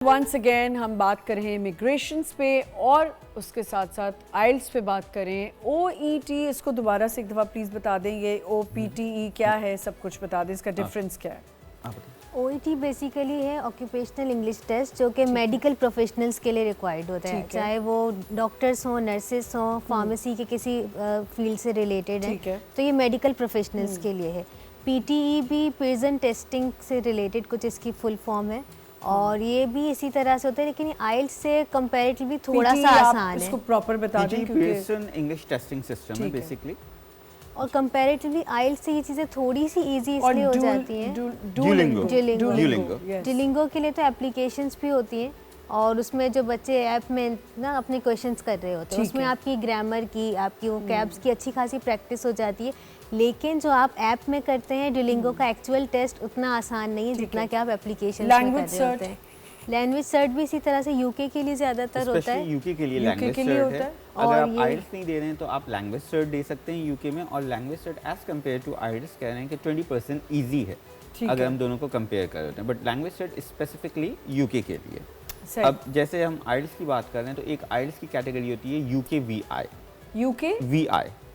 Once again हम बात कर रहे हैं इमिग्रेशंस पे और उसके साथ साथ आइल्स पे बात करें। OET इसको दोबारा से एक दफ़ा प्लीज़ बता दें, ये OPTE क्या है, सब कुछ बता दें, इसका डिफरेंस क्या है। OET बेसिकली है ऑक्यूपेशनल इंग्लिश टेस्ट, जो कि मेडिकल प्रोफेशनल्स के लिए रिक्वायर्ड होता है, चाहे वो डॉक्टर्स हों, नर्सेस हों, फार्मेसी के किसी फील्ड से रिलेटेड है, तो ये मेडिकल प्रोफेशनल्स के लिए है। PTE भी प्रिजन टेस्टिंग से रिलेटेड कुछ इसकी फुल फॉर्म है और ये भी इसी तरह से होता है, लेकिन आइल्स से कंपैरेटिवली थोड़ा सा आसान है। इसको प्रॉपर बता दें क्योंकि इंग्लिश टेस्टिंग सिस्टम है बेसिकली, और कंपैरेटिवली आइल्स से ये चीज़ें थोड़ी सी इजी इसलिए हो जाती हैं। डुओलिंगो के लिए तो एप्लीकेशंस भी होती हैं और उसमें जो बच्चे ऐप में ना अपने क्वेश्चंस कर रहे होते हैं, उसमें आपकी ग्रामर की, आपकी वो कैब्स की अच्छी खासी प्रैक्टिस हो जाती है। लेकिन जो आप ऐप में करते हैं डुओलिंगो का एक्चुअल टेस्ट उतना आसान नहीं है जितना कि आप एप्लीकेशन में कर रहे होते हैं। लैंग्वेज सर्ट भी इसी तरह से यूके के लिए ज़्यादातर होता है। यूके के लिए लैंग्वेज सर्ट है। अगर आप आइल्स नहीं दे रहे हैं तो आप लैंग्वेज सर्ट दे सकते हैं यूके में, और language cert as compare to IELTS कह रहे हैं कि 20% ईजी है अगर हम दोनों को कंपेयर कर रहे हैं, but language cert specifically UK के लिए। अब जैसे हम आइल्स की बात कर रहे हैं तो एक आइल्स की कैटेगरी होती है UKVI।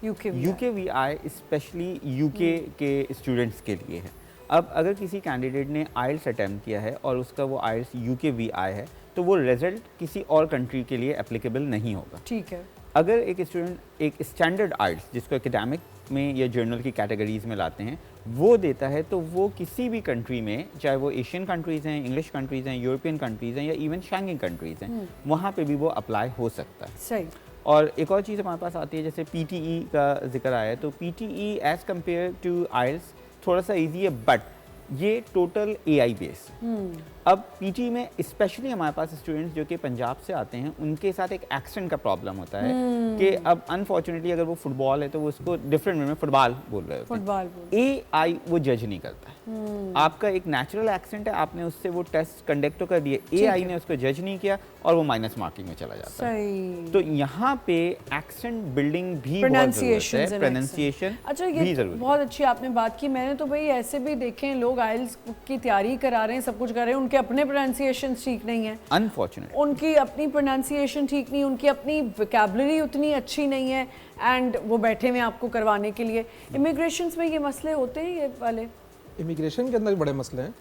UKVI स्पेशली यूके के स्टूडेंट्स के लिए है। अब अगर किसी कैंडिडेट ने आइल्स अटैम्प्ट किया है और उसका वो आइल्स UKVI है तो वो रिजल्ट किसी और कंट्री के लिए एप्लीकेबल नहीं होगा। ठीक है। अगर एक स्टूडेंट एक स्टैंडर्ड आइल्स जिसको एकेडमिक में या जर्नल की कैटेगरीज में लाते हैं वो देता है, तो वो किसी भी कंट्री में, चाहे वो एशियन कंट्रीज़ हैं, इंग्लिश कंट्रीज़ हैं, यूरोपियन कंट्रीज़ हैं या इवन शेंगन कंट्रीज़ हैं, वहाँ पे भी वो अप्लाई हो सकता है। सही। और एक और चीज़ हमारे पास आती है, जैसे PTE का जिक्र आया है, तो PTE एज़ कम्पेयर टू आइल्स थोड़ा सा ईजी है, बट ये टोटल AI बेस। अब PTE में स्पेशली हमारे पास स्टूडेंट्स जो कि पंजाब से आते हैं उनके साथ एक एक्सेंट का प्रॉब्लम होता है कि अब अनफॉर्चुनेटली अगर वो फुटबॉल है तो वो उसको डिफरेंट वे में फुटबॉल बोल रहे होते हैं। AI वो जज नहीं करता है। आपका एक नेचुरल एक्सेंट है, आपने उससे वो टेस्ट कंडक्ट तो कर दिए, AI ने उसको जज नहीं किया और वो माइनस मार्किंग में चला जाता है। तो यहाँ पे एक्सेंट बिल्डिंग भी प्रोनाउंसिएशन अच्छा, ये बहुत अच्छी आपने बात की। मैंने तो भाई ऐसे भी देखे हैं लोग आइल्स की तैयारी करा रहे हैं, सब कुछ कर रहे हैं, उनके अपने प्रोनाउंसिएशन ठीक नहीं है, अनफॉर्चुनेट उनकी अपनी प्रोनाउंसिएशन ठीक नहीं, उनकी अपनी वोकैबुलरी उतनी अच्छी नहीं है, एंड वो बैठे हुए आपको करवाने के लिए। इमिग्रेशन में ये मसले होते हैं, ये वाले इमिग्रेशन के अंदर बड़े मसले हैं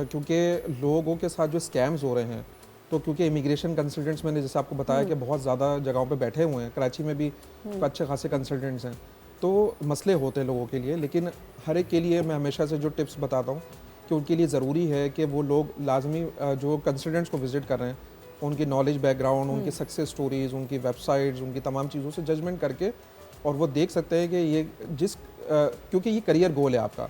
क्योंकि लोगों के साथ जो स्कैम्स हो रहे हैं, तो क्योंकि इमिग्रेशन कंसल्टेंट्स मैंने जैसे आपको बताया कि बहुत ज़्यादा जगहों पे बैठे हुए हैं, कराची में भी अच्छे खासे कंसल्टेंट्स हैं, तो मसले होते हैं लोगों के लिए। लेकिन हर एक के लिए मैं हमेशा से जो टिप्स बताता हूँ कि उनके लिए ज़रूरी है कि वो लोग लाजमी जो कंसल्टेंट्स को विज़िट कर रहे हैं उनकी नॉलेज बैकग्राउंड, उनकी सक्सेस स्टोरीज़, उनकी वेबसाइट्स, उनकी तमाम चीज़ों से जजमेंट करके, और वो देख सकते हैं कि ये क्योंकि ये करियर गोल है आपका।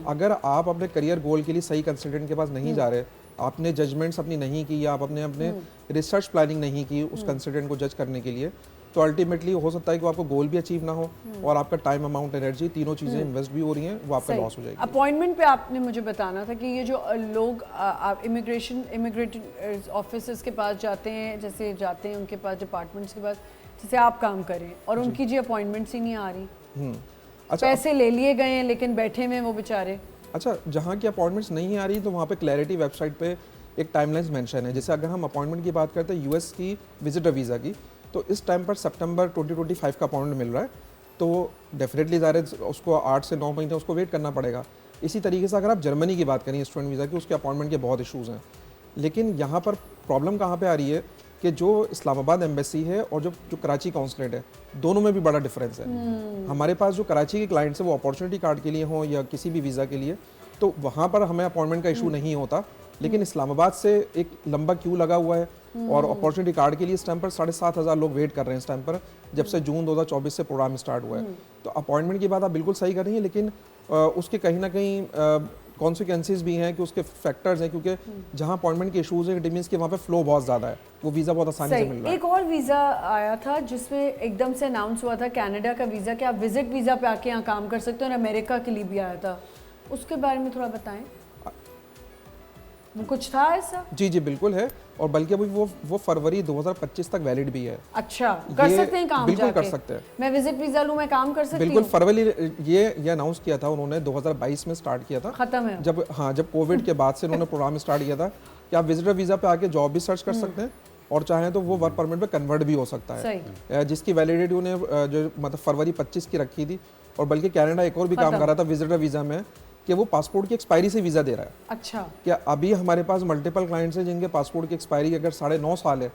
अगर आप अपने करियर गोल के लिए सही कंसल्टेंट के पास नहीं जा रहे, आपने जजमेंट्स अपनी नहीं की या आप अपने रिसर्च प्लानिंग नहीं की उस कंसल्टेंट को जज करने के लिए, तो अल्टीमेटली हो सकता है कि आपको गोल भी अचीव ना हो और आपका टाइम, अमाउंट, एनर्जी, तीनों चीज़ें इन्वेस्ट भी हो रही हैं, वो आपका लॉस हो जाएगी। अपॉइंटमेंट पे आपने मुझे बताना था कि ये जो लोग इमिग्रेट ऑफिसर्स के पास जाते हैं, जैसे जाते हैं उनके पास डिपार्टमेंट्स के पास, जैसे आप काम करें और उनकी जी अपॉइंटमेंट्स ही नहीं आ रही, अच्छा, पैसे ले लिए गए हैं लेकिन बैठे में वो बेचारे। अच्छा, जहाँ की अपॉइंटमेंट्स नहीं आ रही तो वहाँ पे क्लैरिटी वेबसाइट पे एक टाइमलाइंस मेंशन है। जैसे अगर हम अपॉइंटमेंट की बात करते हैं US की विजिटर वीज़ा की, तो इस टाइम पर सितंबर 2025 का अपॉइंटमेंट मिल रहा है, तो डेफिनेटली ज़ाहिर उसको 8 से 9 महीने उसको वेट करना पड़ेगा। इसी तरीके से अगर आप जर्मनी की बात करें स्टूडेंट वीज़ा की, उसके अपॉइंटमेंट के बहुत इशूज़ हैं। लेकिन यहाँ पर प्रॉब्लम कहाँ पे आ रही है कि जो इस्लामाबाद एम्बेसी है और जो कराची काउंसलेट है, दोनों में भी बड़ा डिफरेंस है। हमारे पास जो कराची के क्लाइंट्स हैं वो अपॉर्चुनिटी कार्ड के लिए हों या किसी भी वीज़ा के लिए, तो वहाँ पर हमें अपॉइंटमेंट का इशू नहीं होता। लेकिन इस्लामाबाद से एक लंबा क्यू लगा हुआ है और अपॉर्चुनिटी कार्ड के लिए इस टाइम पर 7,500 लोग वेट कर रहे हैं इस टाइम पर, जब से जून 2024 से प्रोग्राम स्टार्ट हुआ है। तो अपॉइंटमेंट की बात आप बिल्कुल सही कर रही हैं, लेकिन उसके कहीं ना कहीं कॉन्सिक्वेंसेज भी हैं कि उसके फैक्टर्स हैं, क्योंकि जहाँ अपॉइंटमेंट के इशूज़ हैं इट मींस कि वहाँ पे फ्लो बहुत ज़्यादा है, वो वीज़ा बहुत आसानी से मिल रहा है। एक और वीज़ा आया था जिसमें एकदम से अनाउंस हुआ था, कनाडा का वीज़ा, कि आप विजिट वीज़ा पे आके यहाँ काम कर सकते हो, और अमेरिका के लिए भी आया था, उसके बारे में थोड़ा बताएं। कुछ था ऐसा? जी जी बिल्कुल है, और बल्कि अभी वो फरवरी 2025 तक वैलिड भी है। अच्छा, कर सकते हैं काम? बिल्कुल कर सकते हैं। मैं विजिट वीजा लूं, मैं काम कर सकती हूं? बिल्कुल, फरवरी ये अनाउंस किया था उन्होंने, 2022 में स्टार्ट किया था, खत्म है जब कोविड के बाद से उन्होंने प्रोग्राम स्टार्ट किया था कि आप विजिटर वीज़ा पे आके जॉब भी सर्च कर सकते हैं और चाहें तो वो वर्क परमिट पे कन्वर्ट भी हो सकता है, जिसकी वैलिडिटी उन्हें जो मतलब फरवरी 25 की रखी थी। और बल्कि कनाडा एक और भी काम कर रहा था विजिटर वीज़ा में कि वो पासपोर्ट की एक्सपायरी से वीज़ा दे रहा है। अच्छा, क्या अभी हमारे पास मल्टीपल क्लाइंट्स हैं जिनके पासपोर्ट की एक्सपायरी अगर 9.5 साल है,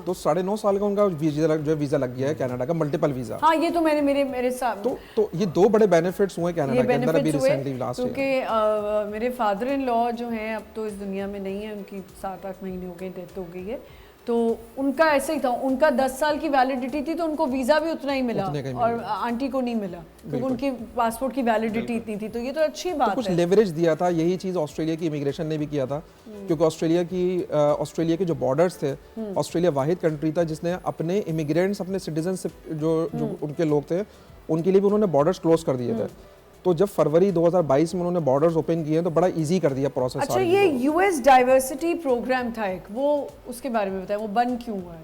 तो 9.5 साल का उनका वीज़ा लग गया है कनाडा का, मल्टीपल वीज़ा। हाँ, ये तो मेरे साथ तो ये 2 बड़े बेनिफिट्स हुए कनाडा के अंदर अभी रिसेंटली लास्ट ईयर। क्योंकि मेरे फादर इन लॉ जो हैं अब तो इस दुनिया में नहीं है, उनकी 7-8 महीने हो गए, डेथ हो गई है। तो उनका ऐसा ही था, उनका 10 साल की वैलिडिटी थी तो उनको वीज़ा भी उतना ही मिला और आंटी को नहीं मिला क्योंकि उनकी पासपोर्ट की वैलिडिटी इतनी थी। तो ये तो अच्छी बात है। कुछ लेवरेज दिया था, यही चीज़ ऑस्ट्रेलिया की इमिग्रेशन ने भी किया था, क्योंकि ऑस्ट्रेलिया के जो बॉर्डर्स थे, ऑस्ट्रेलिया वाहिद कंट्री था जिसने अपने इमिग्रेंट्स, अपने सिटीजनशिप जो उनके लोग थे, उनके लिए भी उन्होंने बॉर्डर्स क्लोज कर दिए थे। तो जब फरवरी 2022 में उन्होंने बॉर्डर्स ओपन किए तो बड़ा इजी कर दिया प्रोसेस। अच्छा, ये यूएस डाइवर्सिटी प्रोग्राम था एक, वो उसके बारे में बताएं, वो बंद क्यों हुआ है?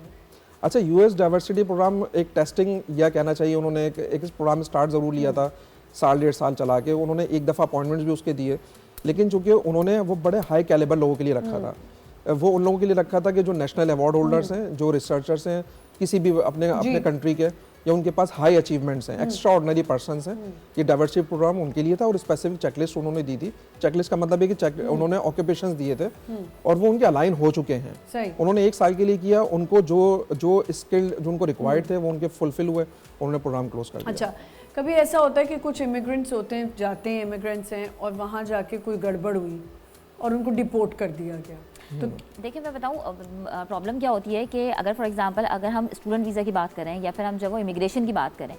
अच्छा, यूएस डाइवर्सिटी प्रोग्राम एक टेस्टिंग या कहना चाहिए उन्होंने एक प्रोग्राम स्टार्ट ज़रूर लिया था, 1.5 साल चला के उन्होंने एक दफ़ा अपॉइंटमेंट्स भी उसके दिए, लेकिन चूंकि उन्होंने वो बड़े हाई कैलिबर लोगों के लिए रखा था। वो उन लोगों के लिए रखा था कि जो नेशनल अवार्ड होल्डर्स हैं, जो रिसर्चर्स हैं, किसी भी अपने कंट्री के, या उनके पास हाई अचीवमेंट्स हैं, एक्स्ट्रा ऑर्डिनरी पर्सनस हैं। ये डाइवर्सिटी प्रोग्राम उनके लिए था और स्पेसिफिक चेकलिस्ट उन्होंने दी थी। चेकलिस्ट का मतलब है कि उन्होंने ऑक्यूपेशंस दिए थे और वो उनके अलाइन हो चुके हैं। उन्होंने 1 साल के लिए किया, उनको जो स्किल जो उनको रिक्वायर्ड थे वो उनके फुलफिल हुए, उन्होंने प्रोग्राम क्लोज कर दिया। अच्छा, कभी ऐसा होता है कि कुछ इमिग्रेंट्स होते हैं, जाते हैं, इमिग्रेंट्स हैं और वहाँ जाके कोई गड़बड़ हुई और उनको डिपोर्ट कर दिया गया? तो देखिए मैं बताऊं प्रॉब्लम क्या होती है कि अगर फॉर एग्जांपल अगर हम स्टूडेंट वीज़ा की बात करें या फिर हम जब वो इमिग्रेशन की बात करें,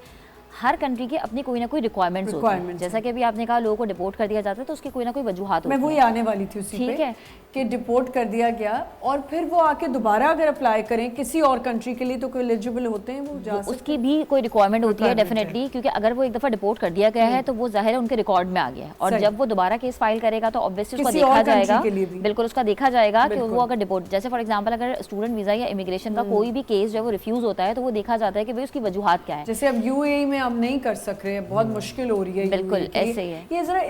हर कंट्री के अपनी कोई ना कोई रिक्वायरमेंट्स होती हैं। जैसा कि अभी आपने कहा लोगों को डिपोर्ट कर दिया जाता है तो उसकी कोई ना कोई वजूहात होती है। मैं वही आने वाली थी उसी पे, ठीक है, कि डिपोर्ट कर दिया गया और फिर वो आके दोबारा अगर अप्लाई करें किसी और कंट्री के लिए तो कोई एलिजिबल होते हैं, वो जा सकते हैं। उसकी भी कोई रिक्वायरमेंट होती है डेफिनेटली, क्योंकि अगर वो एक दफ़ा डिपोर्ट कर दिया गया है तो वो जाहिर है उनके रिकॉर्ड में आ गया है और जब वो दोबारा केस फाइल करेगा तो ऑब्वियसली उसको देखा जाएगा, बिल्कुल उसका देखा जाएगा कि वो अगर डिपोर्ट, जैसे फॉर एग्जाम्पल अगर स्टूडेंट वीज़ा या इमिग्रेशन का कोई भी केस जो वो रिफ्यूज़ होता है तो वो देखा जाता है कि भाई उसकी वजूहात क्या है। जैसे अब यूएई में हम नहीं कर सक रहे हैं, बहुत मुश्किल हो रही है। बिल्कुल ऐसे ही है। ये जरा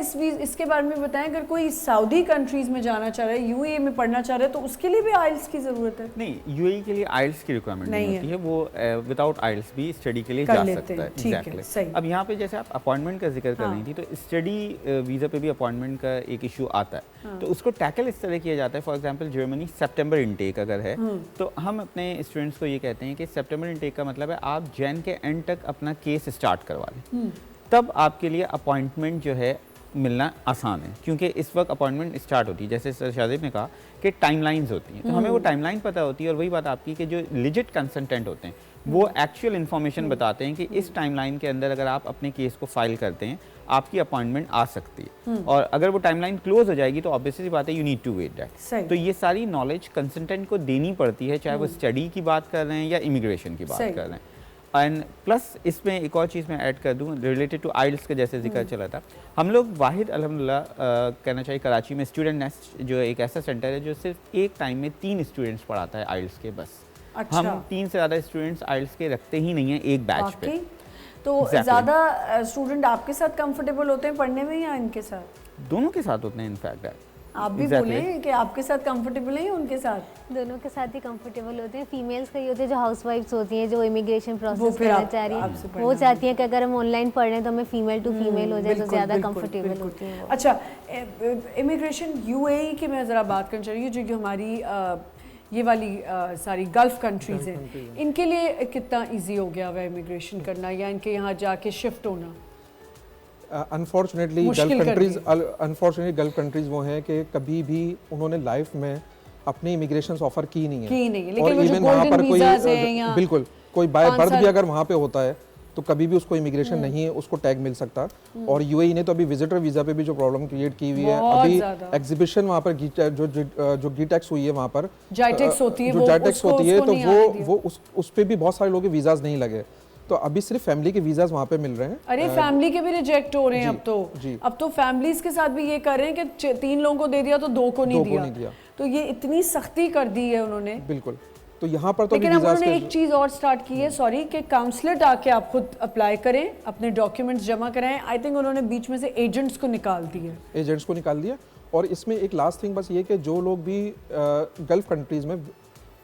इसके बारे में बताएं, अगर कोई सऊदी कंट्रीज में जाना चाह रहा है, यूएई में पढ़ना चाह रहा है, तो उसके लिए भी आइल्स की जरूरत है? नहीं, यूएई के लिए आइल्स की रिक्वायरमेंट नहीं होती है, वो विदाउट आइल्स भी स्टडी के लिए जा सकता है। एग्जैक्टली। अब यहाँ पे जैसे आप अपॉइंटमेंट का जिक्र कर रही थी, तो स्टडी वीज़ा पे भी अपॉइंटमेंट का एक इशू आता है, तो उसको टैकल इस तरह किया जाता है। For example Germany September intake अगर है तो हम अपने स्टूडेंट्स को ये कहते हैं कि सितंबर इनटेक का मतलब है आप जैन के एंड तक अपना केस स्टार्ट करवा लें, तब आपके लिए अपॉइंटमेंट जो है मिलना आसान है, क्योंकि इस वक्त अपॉइंटमेंट स्टार्ट होती है। जैसे सर शादिब ने कहा कि टाइमलाइंस होती हैं, तो हमें वो टाइमलाइन पता होती है और वही बात आपकी कि जो लिजिट कंसल्टेंट होते हैं वो एक्चुअल इन्फॉर्मेशन बताते हैं कि इस टाइमलाइन के अंदर अगर आप अपने केस को फाइल करते हैं आपकी अपॉइंटमेंट आ सकती है, और अगर वो टाइमलाइन क्लोज हो जाएगी तो ऑब्वियसली बात है you need to wait that. तो ये सारी नॉलेज कंसल्टेंट को देनी पड़ती है, चाहे वो स्टडी की बात कर रहे हैं या इमिग्रेशन की बात कर रहे हैं। एंड प्लस इसमें एक और चीज़ मैं ऐड कर दूं रिलेटेड टू आइल्स का, जैसे जिक्र चला था, हम लोग वाहिद अल्हम्दुलिल्लाह कहना चाहिए कराची में स्टूडेंट नेस्ट जो एक ऐसा सेंटर है जो सिर्फ एक टाइम में 3 स्टूडेंट्स पढ़ाता है आइल्स के बस। अच्छा। हम 3 से ज़्यादा स्टूडेंट्स आइल्स के रखते ही नहीं हैं एक बैच पे। तो ज़्यादा स्टूडेंट आपके साथ कंफर्टेबल होते हैं पढ़ने में या इनके साथ? दोनों के साथ होते हैं इनफैक्ट। आप भी बोलें कि आपके साथ कंफर्टेबल हैं या उनके साथ? दोनों के साथ ही कंफर्टेबल होते हैं। फीमेल्स का ये होते हैं जो हाउसवाइफ्स होती हैं, जो इमिग्रेशन प्रोसेस करना चाह रही हैं, वो चाहती हैं कि अगर हम ऑनलाइन पढ़ रहे हैं तो हमें फीमेल टू फीमेल हो जाए तो ज़्यादा कंफर्टेबल होती हैं। अच्छा, इमिग्रेशन यूएई की मैं ज़रा बात करना चाह रही हूँ, जो हमारी ये वाली सारी गल्फ कंट्रीज़ हैं, इनके लिए कितना ईजी हो गया हुआ इमिग्रेशन करना या इनके यहाँ जाके शिफ्ट होना? अनफॉर्चुनेटली गल्फ कंट्रीज वो हैं कि कभी भी उन्होंने लाइफ में अपनी इमिग्रेशन ऑफर की नहीं है, लेकिन वो जो गोल्डन वीज़ाज़ हैं या बिल्कुल कोई बाय बर्थ भी अगर वहाँ पे होता है तो कभी भी उसको इमिग्रेशन नहीं है, उसको टैग मिल सकता। और यूएई ने तो अभी विजिटर वीज़ा पे भी जो प्रॉब्लम क्रिएट की हुई है, अभी एग्जीबिशन वहाँ पर जो गीटेक्स हुई है वहाँ पर जाइटेक्स होती है, तो वो उस पे भी बहुत सारे लोगों के वीज़ाज नहीं लगे, तो अभी सिर्फ फैमिली के वीज़ाज वहाँ पे मिल रहे हैं। अरे फैमिली के भी रिजेक्ट हो रहे हैं अब तो फैमिलीज के साथ भी ये कर रहे हैं कि 3 लोगों को दे दिया तो 2 को नहीं दिया। तो ये इतनी सख्ती कर दी है उन्होंने। बिल्कुल। तो यहाँ पर तो लेकिन अब उन्होंने एक चीज़ और स्टार्ट की है, सॉरी, कि काउंसलर आके आप खुद अप्लाई करें, अपने डॉक्यूमेंट्स जमा कराएं। आई थिंक उन्होंने बीच में से एजेंट्स को निकाल दिया। एजेंट्स को निकाल दिया और इसमें एक लास्ट थिंग बस ये कि जो लोग भी गल्फ कंट्रीज़ में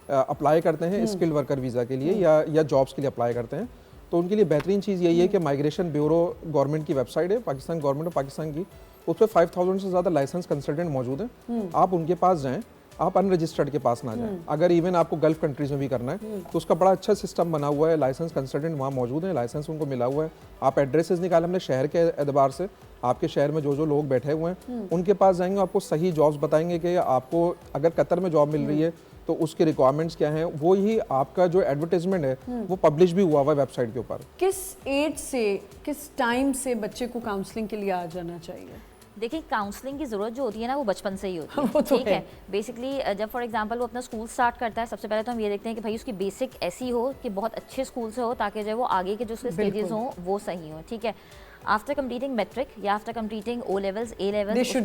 अप्लाई करते हैं स्किल्ड वर्कर वीज़ा के लिए या जॉब्स के लिए अप्लाई करते हैं, तो उनके लिए बेहतरीन चीज़ यही है कि माइग्रेशन ब्यूरो गवर्नमेंट की वेबसाइट है, पाकिस्तान गवर्नमेंट ऑफ पाकिस्तान की, उस पर 5000 से ज़्यादा लाइसेंस कंसल्टेंट मौजूद हैं। आप उनके पास जाएं, आप अनरजिस्टर्ड के पास ना जाएं। अगर इवन आपको गल्फ कंट्रीज में भी करना है तो उसका बड़ा अच्छा सिस्टम बना हुआ है, लाइसेंस कंसल्टेंट वहाँ मौजूद हैं, लाइसेंस उनको मिला हुआ है। आप एड्रेसेस निकाले हमने शहर के एतबार से, आपके शहर में जो जो लोग बैठे हुए हैं उनके पास जाएंगे, आपको सही जॉब्स बताएंगे कि आपको अगर कतर में जॉब मिल रही है तो उसके रिक्वायरमेंट्स क्या हैं, वो ही आपका जो एडवर्टाइजमेंट है वो पब्लिश भी हुआ हुआ है वेबसाइट के ऊपर। किस एज से, किस टाइम से बच्चे को काउंसलिंग के लिए आ जाना चाहिए? देखिए काउंसलिंग की ज़रूरत जो होती है ना वो बचपन से ही होती है, वो तो ठीक है। बेसिकली जब फॉर एग्जांपल वो अपना स्कूल स्टार्ट करता है, सबसे पहले तो हम ये देखते हैं कि भाई उसकी बेसिक ऐसी हो कि बहुत अच्छे स्कूल से हो, ताकि जो है वो आगे के जो उसके स्टेजेस हों वो सही हो, ठीक है। आफ्टर कंप्लीटिंग मैट्रिक या after completing O levels, A levels,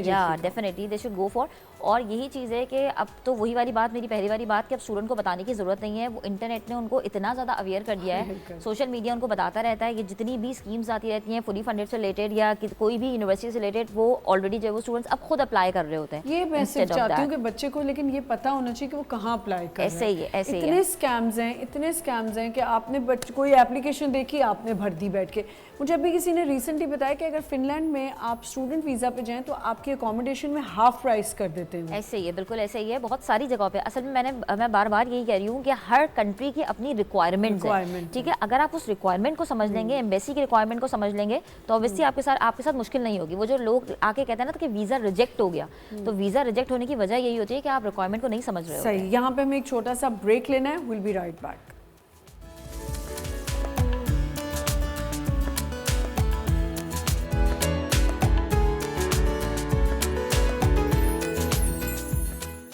या definitely they should go for. और यही चीज़ है कि अब तो वही वाली बात, मेरी पहली वाली बात कि अब स्टूडेंट को बताने की ज़रूरत नहीं है, वो इंटरनेट ने उनको इतना ज़्यादा अवेयर कर दिया है, सोशल मीडिया उनको बताता रहता है कि जितनी भी स्कीम्स आती रहती हैं फुली फंडेड से रिलेटेड या कोई भी यूनिवर्सिटी से रिलेटेड, वो ऑलरेडी जो है वो स्टूडेंट्स अब खुद अप्लाई कर रहे होते हैं। ये मैं सिर्फ चाहती हूँ कि बच्चे को लेकिन ये पता होना चाहिए कि वो कहाँ अप्लाई कर ऐसे ही है, ऐसे ही इतने स्कैम्स हैं कि आपने कोई एप्लीकेशन देखी, आपने भर दी बैठ के। मुझे अभी किसी ने रिसेंटली बताया कि अगर फिनलैंड में आप स्टूडेंट वीज़ा पे जाएं तो आपकी अकोमोडेशन में हाफ प्राइस कर देते हैं। ऐसे ही है, बिल्कुल ऐसे ही है, बहुत सारी जगहों पे। असल में मैं बार बार यही कह रही हूँ कि हर कंट्री की अपनी रिक्वायरमेंट्स है, ठीक है। अगर आप उस रिक्वायरमेंट को समझ लेंगे, एम्बेसी की रिक्वायरमेंट को समझ लेंगे, तो ऑब्वियसली आपके साथ मुश्किल नहीं होगी। वो जो लोग आके कहते हैं ना कि वीज़ा रिजेक्ट हो गया, तो वीज़ा रिजेक्ट होने की वजह यही होती है कि आप रिक्वायरमेंट को नहीं समझ रहे हो। सही, यहाँ पे हमें एक छोटा सा ब्रेक लेना है, विल बी राइट बैक।